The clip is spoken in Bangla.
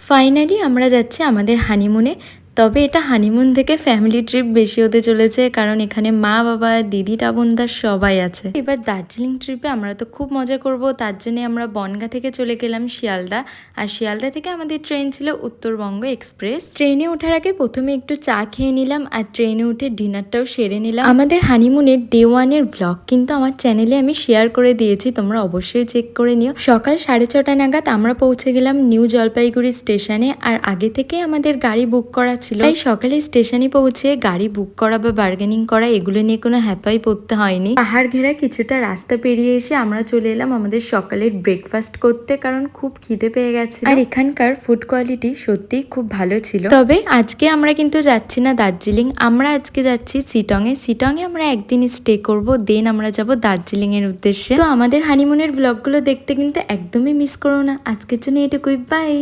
ফাইনালি আমরা যাচ্ছি আমাদের হানিমুনে। তবে এটা হানিমুন থেকে ফ্যামিলি ট্রিপ বেশি হতে চলেছে, কারণ এখানে মা বাবা দিদি টাবুনদার সবাই আছে। এবার দার্জিলিং ট্রিপে আমরা তো খুব মজা করব, তার জন্য আমরা বনগাঁ থেকে চলে গেলাম শিয়ালদা। আর শিয়ালদা থেকে আমাদের ট্রেন ছিল উত্তরবঙ্গ এক্সপ্রেস। ট্রেনে ওঠার আগে প্রথমে একটু চা খেয়ে নিলাম, আর ট্রেনে উঠে ডিনারটাও সেরে নিলাম। আমাদের হানিমুনের ডে 1-এর ভ্লগ কিন্তু আমার চ্যানেলে আমি শেয়ার করে দিয়েছি, তোমরা অবশ্যই চেক করে নিও। সকাল 6:30 নাগাদ আমরা পৌঁছে গেলাম নিউ জলপাইগুড়ি স্টেশনে। আর আগে থেকে আমাদের গাড়ি বুক করা ছিল, তাই সকালে স্টেশনে পৌঁছে গাড়ি বুক করা বা বার্গেনিং করা এগুলো নিয়ে কোনো হ্যাপাই পড়তে হয়নি। পাহাড় ঘেরা কিছুটা রাস্তা পেরিয়ে এসে আমরা চলে এলাম আমাদের সকালের ব্রেকফাস্ট করতে, কারণ খুব খিদে পেয়ে গেছে। আর এখানকার ফুড কোয়ালিটি সত্যিই খুব ভালো ছিল। তবে আজকে আমরা কিন্তু যাচ্ছি না দার্জিলিং, আমরা আজকে যাচ্ছি শিটংয়ে। শিটংয়ে আমরা একদিন স্টে করব, দেন আমরা যাব দার্জিলিং এর উদ্দেশ্যে। তো আমাদের হানিমুনের ব্লগগুলো দেখতে কিন্তু একদমই মিস করো না। আজকের জন্য এটুকুই, বাই।